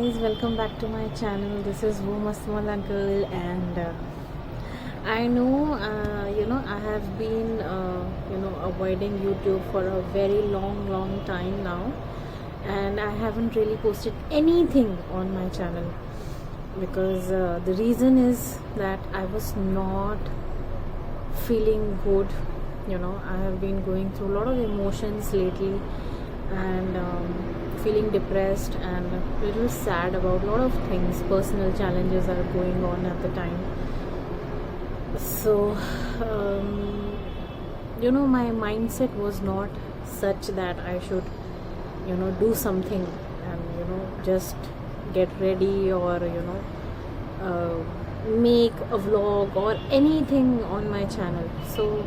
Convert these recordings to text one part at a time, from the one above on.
guys, welcome back to my channel. This is Womasmal Uncle, and I know I have been avoiding YouTube for a very long time now, and I haven't really posted anything on my channel because the reason is that I was not feeling good. I have been going through a lot of emotions lately, and feeling depressed and a little sad about a lot of things. Personal challenges are going on at the time. So my mindset was not such that I should do something and just get ready or make a vlog or anything on my channel. So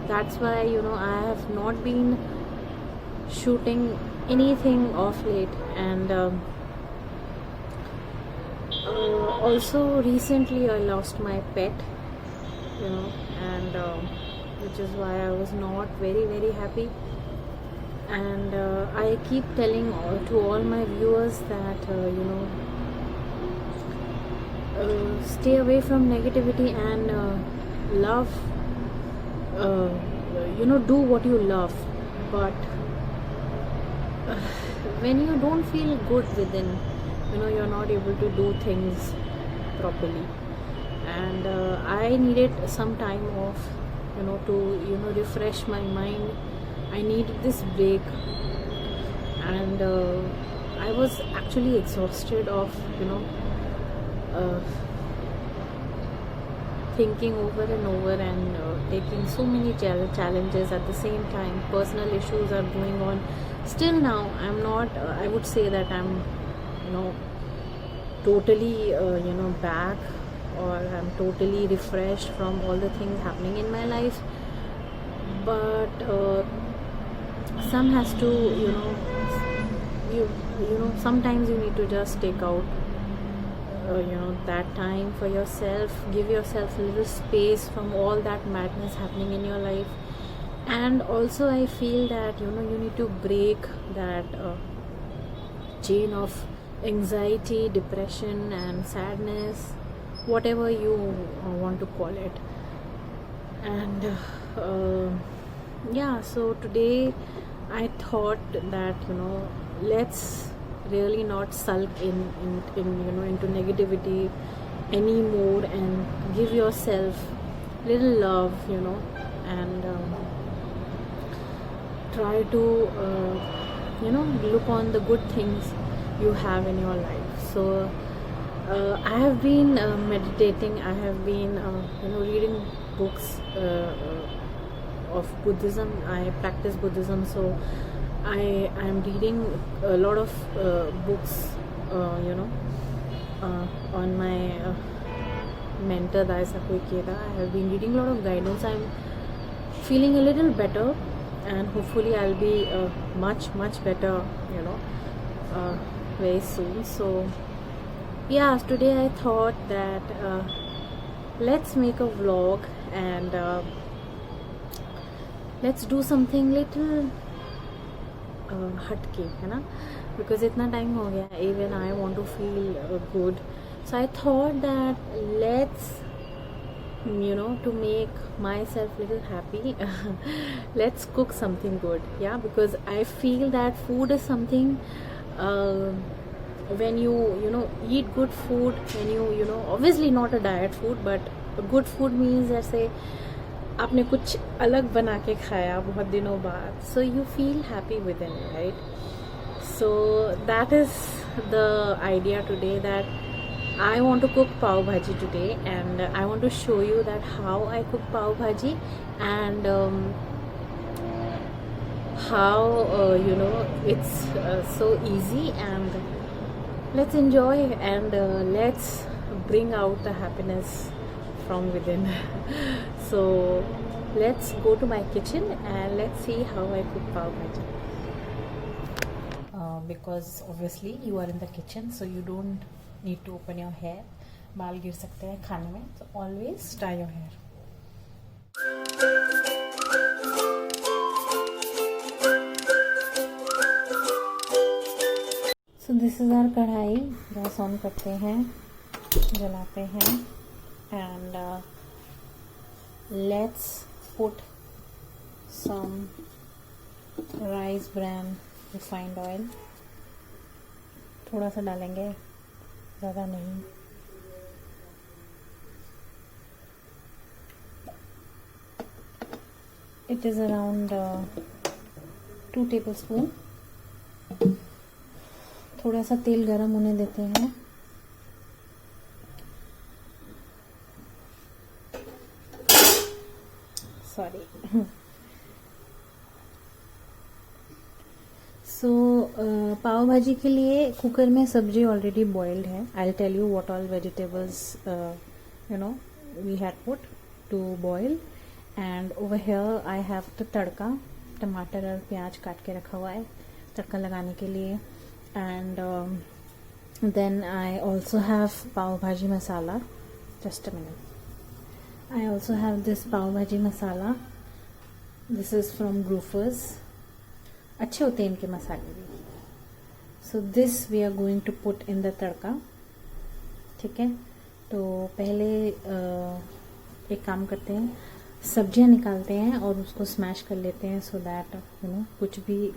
that's why I have not been shooting anything of late, and also recently I lost my pet, and which is why I was not very happy. And I keep telling to all my viewers that stay away from negativity and love, do what you love. But when you don't feel good within, you're not able to do things properly. And I needed some time off, to refresh my mind. I needed this break, and I was actually exhausted of thinking over and over and taking so many challenges at the same time. Personal issues are going on still now. I'm not I would say that I'm totally back, or I'm totally refreshed from all the things happening in my life, but some has to sometimes you need to just take out that time for yourself. Give yourself a little space from all that madness happening in your life. And also I feel that you need to break that chain of anxiety, depression and sadness, whatever you want to call it. And so today I thought that let's really not sulk into negativity anymore, and give yourself little love, and try to look on the good things you have in your life. So I have been meditating. I have been reading books of Buddhism. I practice Buddhism, so I am reading a lot of books on my mentor Daisaku Ikeda. I have been reading a lot of guidance. I'm feeling a little better, and hopefully I'll be much better very soon. So today I thought that let's make a vlog, and let's do something little हटके, है ना, because इतना time हो गया. Even I want to feel good, so I thought that let's to make myself little happy let's cook something good. Because I feel that food is something, when you eat good food, when you obviously not a diet food, but a good food means जैसे आपने कुछ अलग बना के खाया बहुत दिनों बाद, so you feel happy within, right? So that is the idea today, that I want to cook pav bhaji today, and I want to show you that how I cook pav bhaji, and how it's so easy, and let's enjoy, and let's bring out the happiness from within. So let's go to my kitchen and let's see how I cook pav bhaji. Because obviously you are in the kitchen, so you don't need to open your hair. बाल गिर सकते हैं खाने में, so always tie your hair. So this is our kadhai. Gas on करते हैं, जलाते हैं and let's put some rice bran refined oil. थोड़ा सा डालेंगे, ज़्यादा नहीं. It is around 2 tablespoon. थोड़ा सा तेल गरम होने देते हैं. सॉरी. सो पाव भाजी के लिए कुकर में सब्जी ऑलरेडी बॉइल्ड है. I will tell you what all vegetables we had put to boil. And over here I have the tadka. टमाटर और प्याज काट के रखा हुआ है तड़का लगाने के लिए. And then I also have pav bhaji masala. Just a minute. I also have this pav bhaji masala. This is from Grofers. अच्छे होते हैं इनके मसाले भी. So this we are going to put in the tadka. ठीक है, तो पहले एक काम करते हैं, सब्जियां निकालते हैं और उसको स्मैश कर लेते हैं सो दैट कुछ भी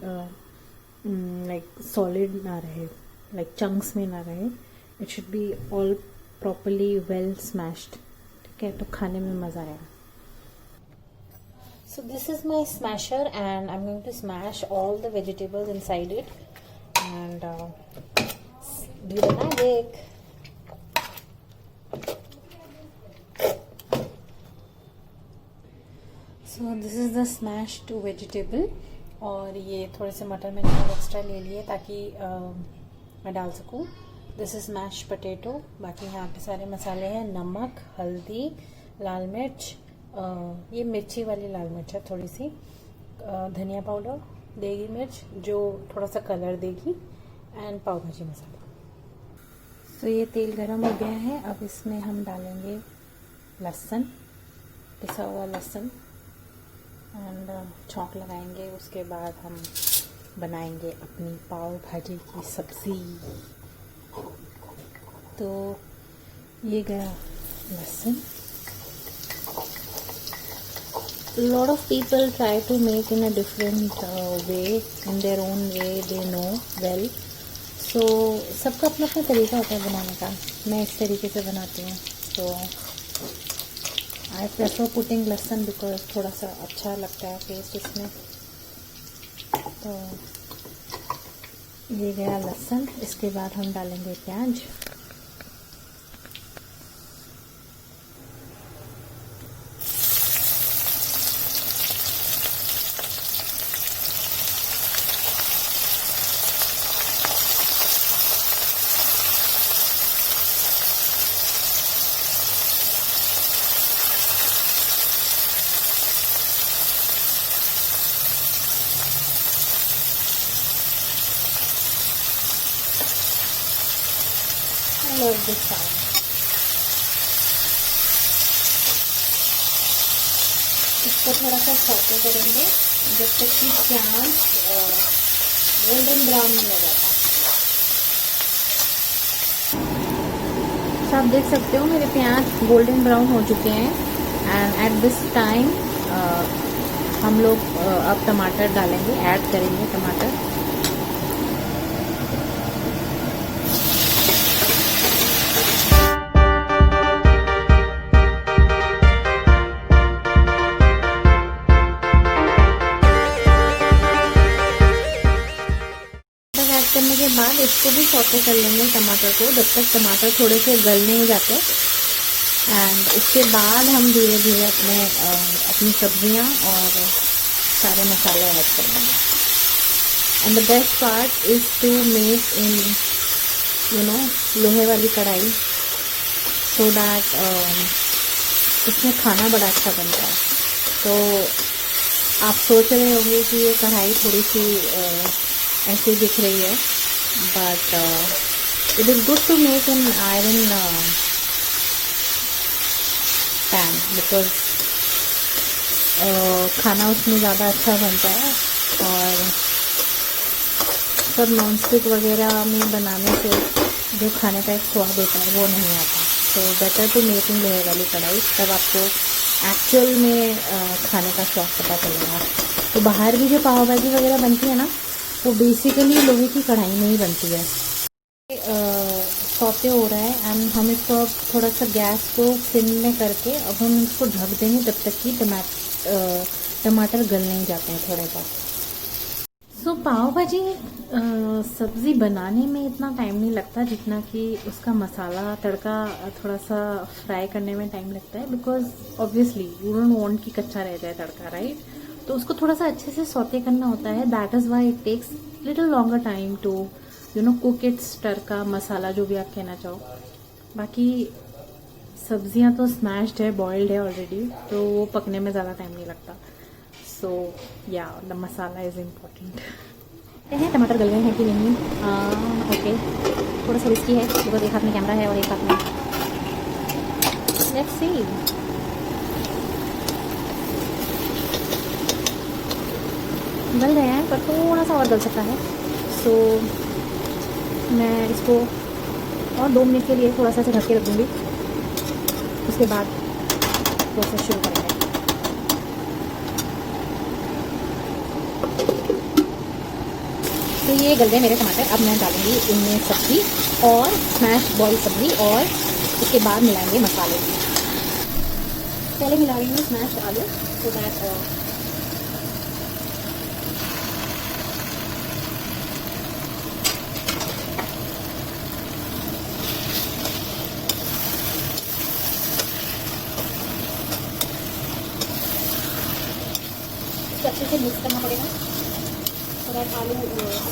लाइक सॉलिड ना रहे, लाइक चंक्स में ना रहे. It should be all properly well smashed. ठीक है, तो खाने में मज़ा आएगा. So this is my smasher and I'm going to smash all the vegetables inside it and do the magic. So this is the smashed vegetable. और ये थोड़े से मटर मैंने और एक्स्ट्रा ले लिए ताकि मैं डाल सकूँ. This is mash potato. बाकी यहाँ पे सारे मसाले हैं, नमक, हल्दी, लाल मिर्च, ये मिर्ची वाली लाल मिर्च है थोड़ी सी, धनिया पाउडर, देगी मिर्च जो थोड़ा सा कलर देगी, एंड पाव भाजी मसाला. तो ये तेल गरम हो गया है. अब इसमें हम डालेंगे लहसुन, पिसा हुआ लहसुन, एंड छौंक लगाएंगे. उसके बाद हम बनाएंगे अपनी पाव भाजी की सब्ज़ी. तो ये गया लहसुन. lot of people try to make in a different way, in their own way they know well. So सबका अपना अपना तरीका होता है बनाने का. मैं इस तरीके से बनाती हूँ. तो I prefer putting लहसुन because थोड़ा सा अच्छा लगता है टेस्ट इसमें. तो ये गया लहसुन. इसके बाद हम डालेंगे प्याज. love this sound. इसको थोड़ा सा सौटे करेंगे जब तक कि प्याज गोल्डन ब्राउन नहीं हो जाता. तो आप देख सकते हो मेरे प्याज गोल्डन ब्राउन हो चुके हैं. एंड एट दिस टाइम हम लोग अब टमाटर डालेंगे, ऐड करेंगे टमाटर. करने के बाद इसको भी सौटे कर लेंगे टमाटर को, जब तक टमाटर थोड़े से गल नहीं जाते. एंड उसके बाद हम धीरे धीरे अपनी सब्जियां और सारे मसाले ऐड कर देंगे. And the best part is to make in लोहे वाली कढ़ाई, सो दैट इसमें खाना बड़ा अच्छा बनता है. तो आप सोच रहे होंगे कि ये कढ़ाई थोड़ी सी ऐसे दिख रही है, but it is good to make in iron pan because खाना उसमें ज़्यादा अच्छा बनता है. और सब नॉन स्टिक वगैरह में बनाने से जो खाने का एक स्वाद होता है वो नहीं आता। तो बेटर टू मेक इन लोहे वाली कढ़ाई, तब आपको एक्चुअल में खाने का स्वाद पता चलेगा। तो बाहर भी जो पाव भाजी वगैरह बनती है ना, वो बेसिकली लोहे की कढ़ाई में ही बनती है। सौते हो रहा है एंड हम इसको अब थोड़ा सा गैस को सिम में करके अब हम इसको ढक देंगे जब तक कि टमाटर गल नहीं जाते हैं थोड़े सा। सो पाव भाजी सब्ज़ी बनाने में इतना टाइम नहीं लगता जितना कि उसका मसाला तड़का थोड़ा सा फ्राई करने में टाइम लगता है, because obviously you don't want कि कच्चा रह जाए तड़का, राइट। तो उसको थोड़ा सा अच्छे से सौते करना होता है, that is why it takes little longer time to cook its tadka masala जो भी आप कहना चाहो। बाकी सब्जियां तो स्मैश्ड है, बॉइल्ड है ऑलरेडी, तो वो पकने में ज़्यादा टाइम नहीं लगता। सो या द मसाला इज़ इम्पोर्टेंट। हैं टमाटर गल गए हैं कि नहीं? ओके, थोड़ा सा रिस्की है बिकॉज एक हाथ में कैमरा है और एक हाथ में, लेट्स सी। गल गए हैं पर थोड़ा सा और गल सकता है। सो मैं इसको और 2 मिनट के लिए थोड़ा सा ढक के रख दूँगी, उसके बाद प्रोसेस शुरू करेंगे। तो ये गल गए मेरे टमाटर। अब मैं डालूंगी इनमें सब्ज़ी और स्मैश बॉयल सब्ज़ी, और उसके बाद मिलाएंगे मसाले। पहले मिला रही हूँ स्मैश आलू, सो दैट अच्छे से मिक्स करना पड़ेगा, सो दैट आलू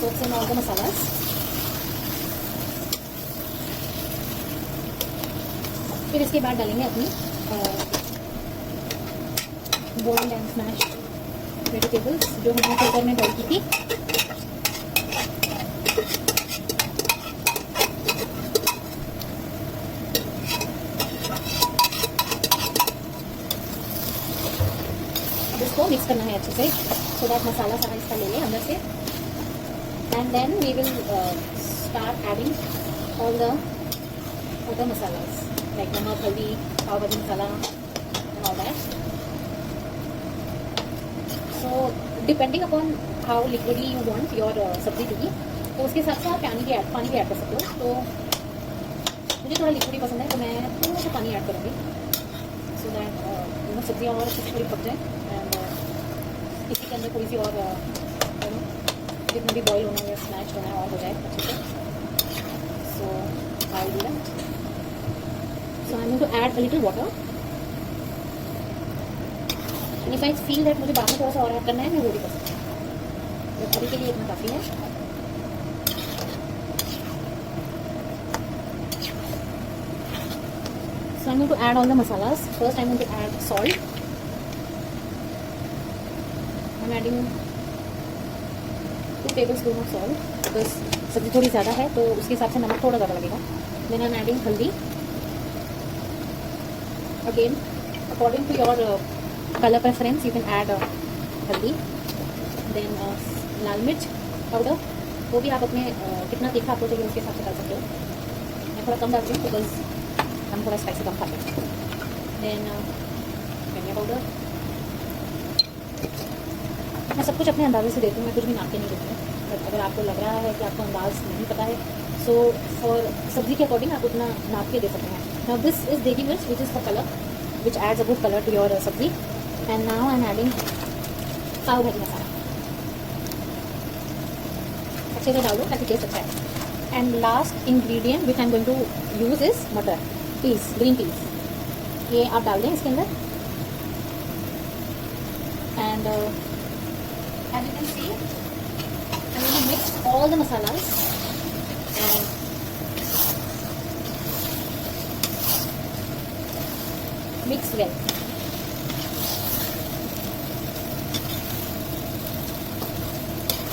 socks in all the masalas. फिर इसके बाद डालेंगे अपनी बॉइल्ड एंड स्मैश वेजिटेबल्स जो हमने कुकर में बॉइल की थी। इसको मिक्स करना है अच्छे से, सो दैट मसाला सारा इसका ले लें अंदर से। And then we will start adding all the other masalas like namak, haldi, pav bhaji masala and all that. So depending upon how liquidy you want your sabzi to be, तो उसके हिसाब से आप पानी भी ऐड कर सकते हो। तो मुझे थोड़ा लिक्विडी पसंद है, तो मैं थोड़ा सा पानी ऐड करूँगी, सो दैट सब्जियाँ और अच्छी थोड़ी पक जाए। इसी के अंदर थोड़ी सी और जितना भी बॉईल होना है या स्मैश होना है और हो जाए अच्छे से। So I do that. So I am to add a little water, and if I feel that मुझे बाद में थोड़ा सा और ऐड करना है, मैं वो भी कर सकती हूँ, बट अभी के लिए इतना काफ़ी है। So I am to add all the masalas. First I am to add salt. I'm adding 2 tablespoon of salt because सब्जी थोड़ी ज़्यादा है तो उसके हिसाब से नमक थोड़ा ज़्यादा लगेगा। Then I'm adding हल्दी, again according to your color preference you can add हल्दी। Then लाल मिर्च पाउडर, वो भी आप अपने कितना तीखा आपको चाहिए उसके हिसाब से डाल सकते हो। मैं थोड़ा कम डालती हूँ बिकॉज हम थोड़ा स्पाइसी कम खाते हैं। Then धनिया पाउडर। मैं सब कुछ अपने अंदाजे से देती हूँ, मैं कुछ भी नाप के नहीं देती हूँ, बट अगर आपको लग रहा है कि आपको अंदाज नहीं पता है, सो फॉर सब्जी के अकॉर्डिंग आप उतना नाप के दे सकते हैं। Now this is degi mirch which is for colour, which adds a good colour to your sabzi. And now I am adding pav bhaji masala, अच्छे से डाल दो ताकि टेस्ट अच्छा है। And last ingredient which I am going to use is matar, peas, green peas, ये आप डाल दें इसके अंदर। And as you can see, I'm going to mix all the masalas and mix well.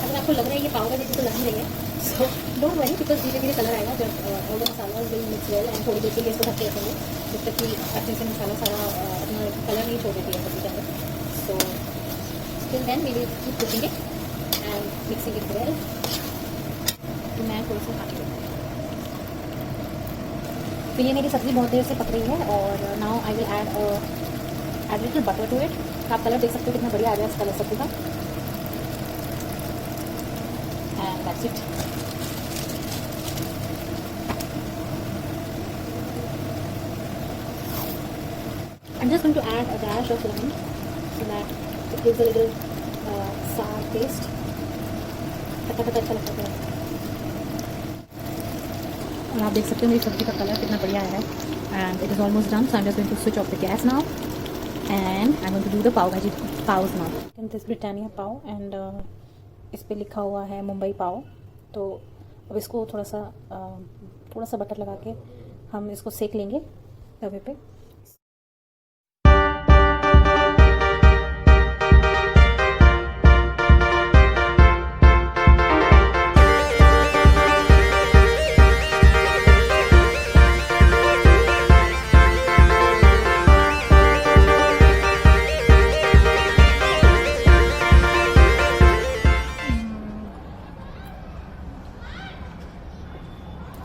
अगर आपको लग रहा है ये पाव भाजी तो लग नहीं रही है, सो डोंट वरी बिकॉज धीरे धीरे कलर आएगा जब all the masala will mix well. And थोड़ी देर के लिए इसको ढक के रखेंगे जब तक कि अच्छे से मसाला सारा अपना कलर नहीं छोड़ देती है सब्जी के अंदर। सो till then we will keep cooking it and mixing it well. तो मैं थोड़ा सा पानी देती हूँ। तो ये मेरी सब्ज़ी बहुत देर से पक रही है और now I will add little butter to it. आप कलर देख सकते हो कितना बढ़िया आ गया इस कलर सब्ज़ी का। And that's it. I'm just going to add a dash of lemon so that it gives a little sour taste. खट्टा खट्टा अच्छा लगता है। और आप देख सकते हो मेरी सब्ज़ी का कलर कितना बढ़िया आया है। And it is almost done, so I am just going to switch off the gas now and I am going to do the pav bhaji pavs now. This Britannia pav and इस पे लिखा हुआ है मुंबई पाव। तो अब इसको थोड़ा सा बटर लगा के हम इसको सेक लेंगे तवे पे।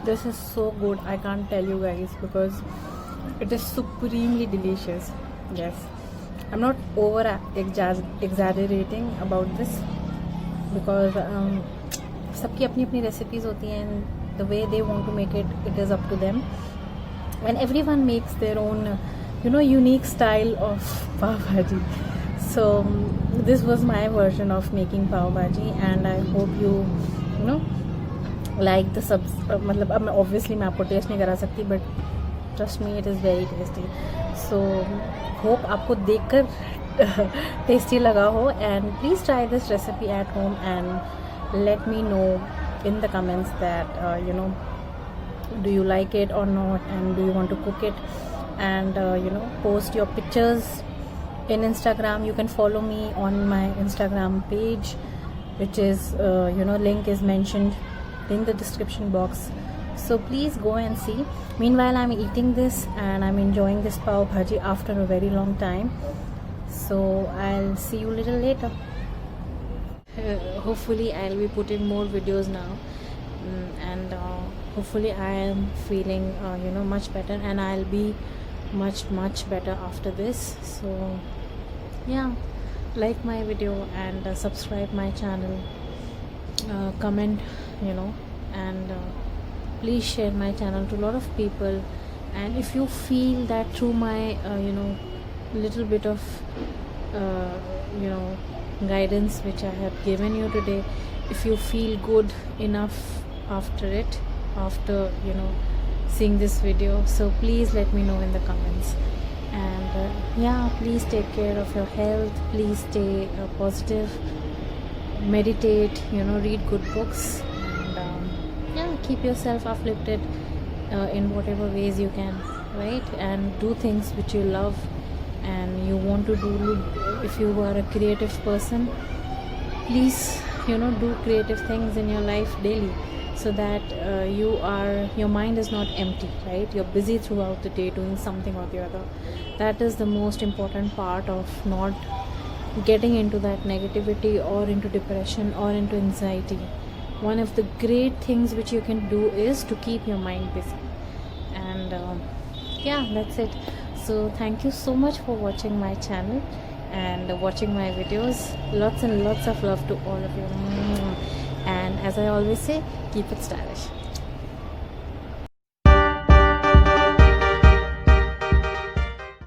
This is so good, I can't tell you guys, because it is supremely delicious. Yes, I'm not over exaggerating about this because सबकी अपनी अपनी recipes होती हैं and the way they want to make it, it is up to them, and everyone makes their own unique style of pav bhaji. So this was my version of making pav bhaji and I hope you like the sub. मतलब अब मैं obviously मैं आपको test नहीं करा सकती, but trust me it is very tasty. So hope आपको देखकर टेस्टी लगा हो and please try this recipe at home and let me know in the comments that do you like it or not, and do you want to cook it, and post your pictures in Instagram. You can follow me on my Instagram page, which is link is mentioned in the description box, so please go and see. Meanwhile, I'm eating this and I'm enjoying this pav bhaji after a very long time, so I'll see you a little later. Hopefully I'll be putting more videos now, and hopefully I am feeling much better, and I'll be much better after this. So yeah, like my video and subscribe my channel, comment and please share my channel to a lot of people. And if you feel that through my little bit of guidance which I have given you today, if you feel good enough after seeing this video, so please let me know in the comments. And please take care of your health, please stay positive, meditate, read good books, and keep yourself uplifted in whatever ways you can, right? And do things which you love and you want to do. If you are a creative person, please do creative things in your life daily, so that your mind is not empty, right? You're busy throughout the day doing something or the other. That is the most important part of not getting into that negativity or into depression or into anxiety. One of the great things which you can do is to keep your mind busy. And that's it. So thank you so much for watching my channel and watching my videos. Lots and lots of love to all of you. And as I always say, keep it stylish.